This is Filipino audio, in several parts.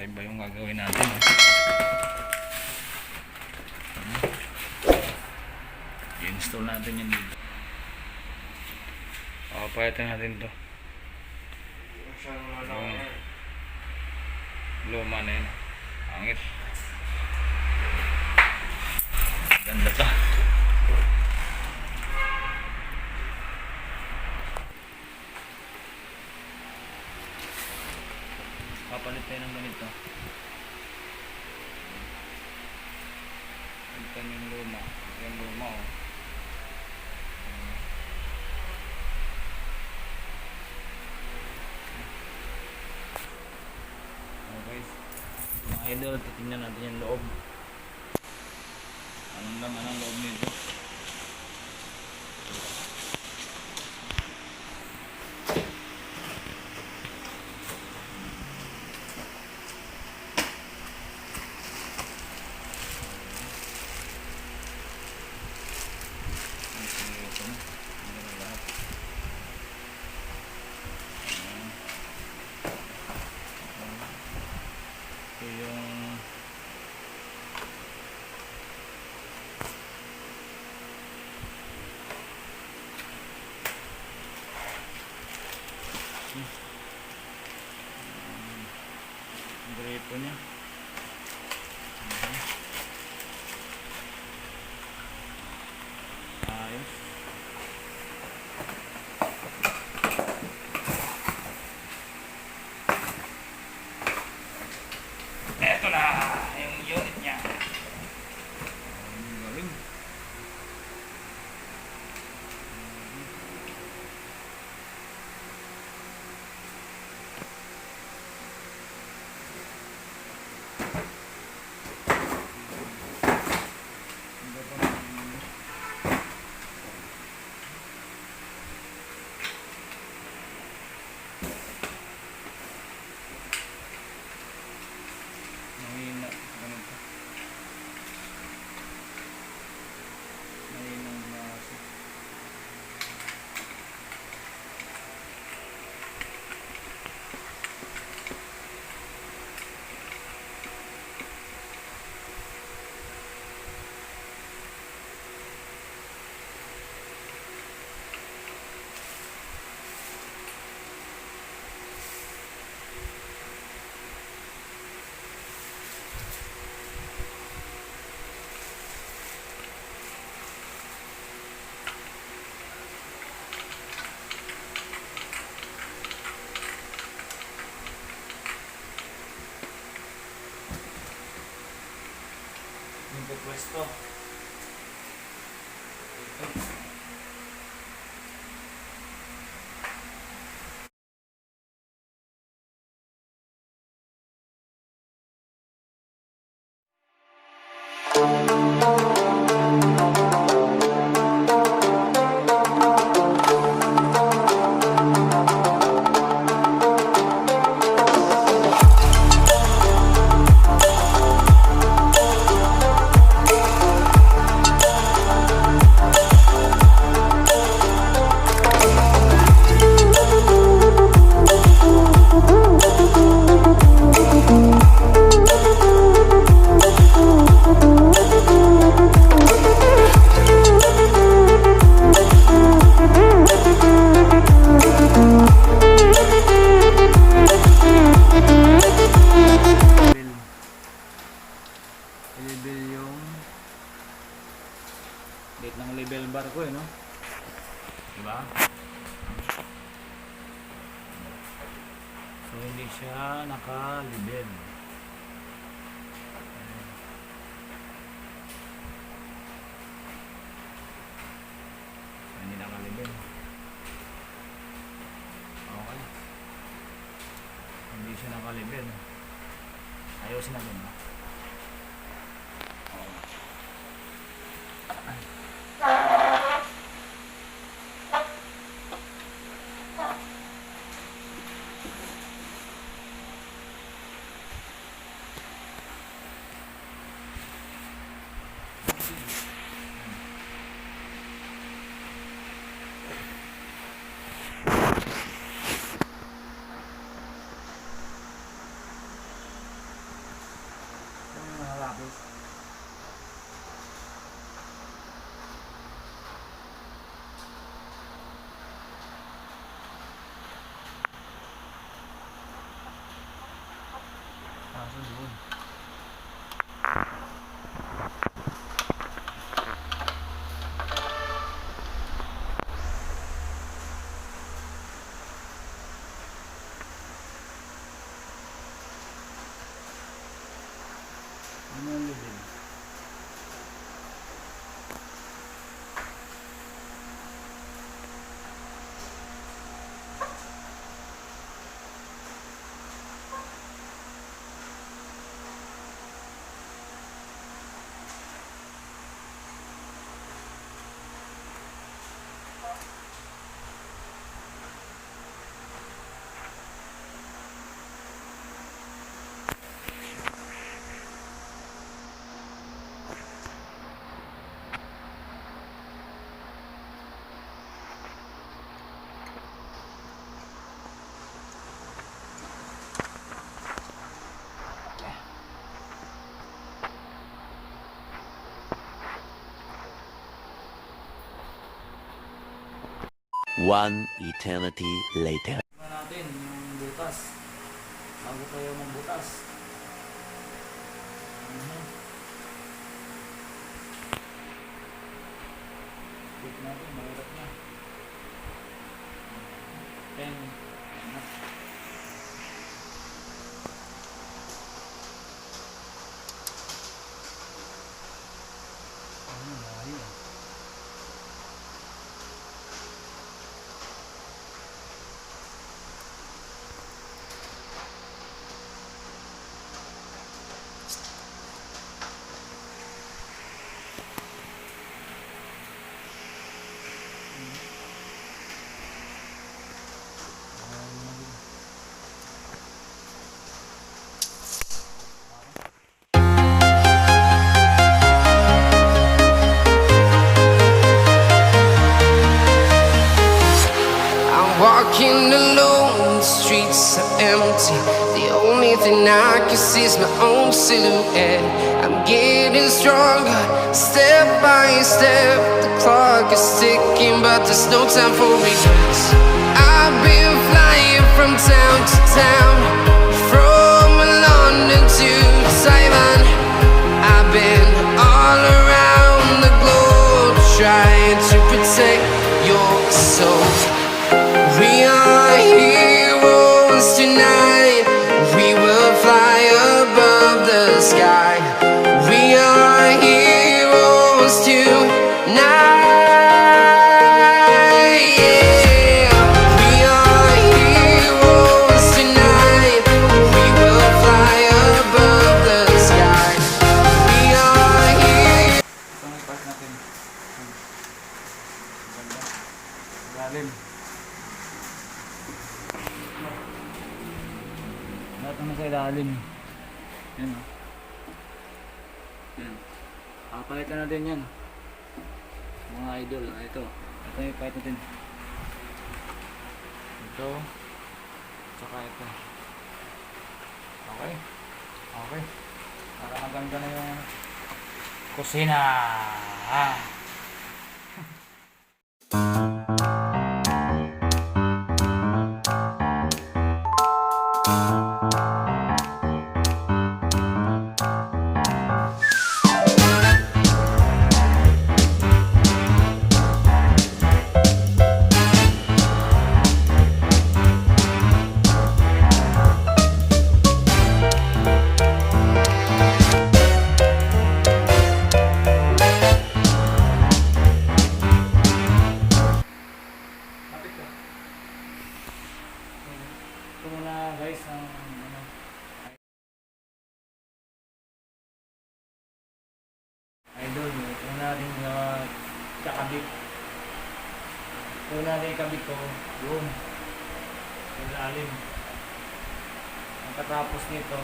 Iba yung gagawin natin. I-install natin yan dito. Papayatin natin to. Luma na yun. Angit. Ganda to. Papalit tayo ng ganito. Ito yung luma. Yung luma oh. Okay. Mga idol, titignan natin yung loob. Anong laman ang loob nito? Gripo niya. Ayos. Eto na yung unit niya. Galing. Yung pwesto. Date ng label bar ko no? Diba? So hindi siya naka-label. So hindi naka-label. Okay. Hindi siya naka-label. Ayusin natin no? Ano yung level? One eternity later. Tingnan natin yung butas. Bago tayo magbutas. Tingnan natin, mahirap na. 10. Walking alone, the streets are empty. The only thing I can see is my own silhouette. I'm getting stronger, step by step. The clock is ticking, but there's no time for regrets. I've been flying from town to town, from London to Taiwan. I've been all around the globe, trying to protect your soul. We are heroes tonight. We will fly above the sky. We are heroes tonight. Yeah. We are heroes tonight. We will fly above the sky. We are heroes. Itong part natin. Ganda. Lalim. Lahat naman sa ilalim. Yan o. Yan. Papalitan natin yan. Mga idol. Ito. Ito yung palit natin. Ito. Tsaka ito. Okay. Okay. Para maganda na yung kusina. Ah. Ito muna guys ang ano, idol. Ito natin kakabit. Ito natin kakabit ko doon sa ilalim. Ang katapos nito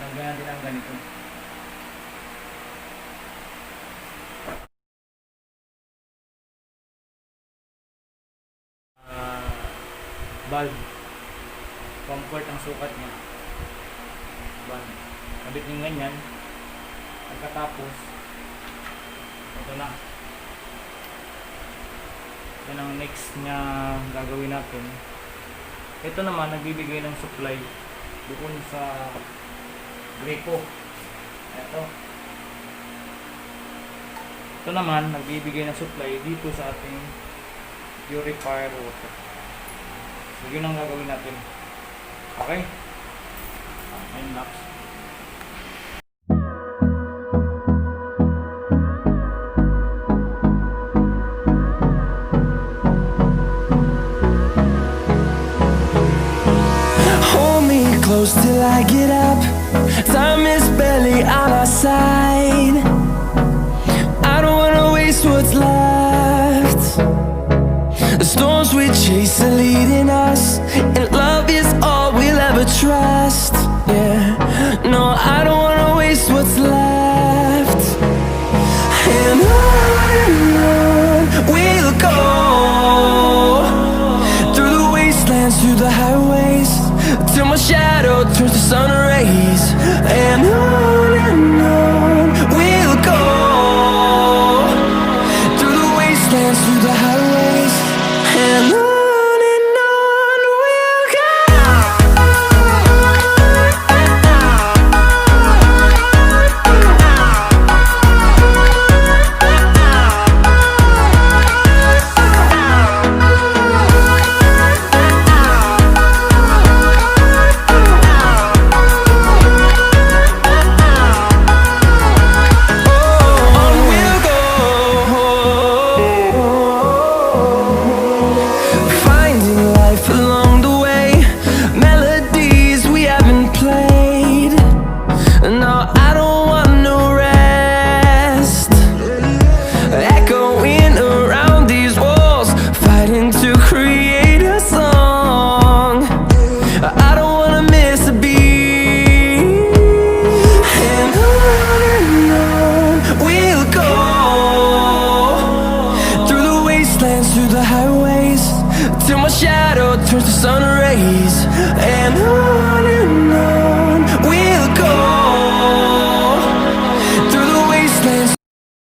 lagyan natin ang ganito. Valve comfort ang sukat niya. Valve. Kabit nyo ganyan. Pagkatapos ito na. Yan ang next niya gagawin natin. Ito naman nagbibigay ng supply doon sa gripo. Ito. Ito naman, nagbibigay ng supply dito sa ating purifier water. So, yun ang gagawin natin. Okay? Time lapse. Hold me close till I get up. Time is barely on our side. I don't wanna waste what's left. The storms we chase are leading us, and love is all we'll ever trust. Yeah, no, I don't wanna waste what's left. And on we'll go, through the wastelands, through the highways, till my shadow turns to sun rays. And on we'll go, through the wastelands, through the highways, and on we'll go. Through the highways, till my shadow turns to sun rays. And on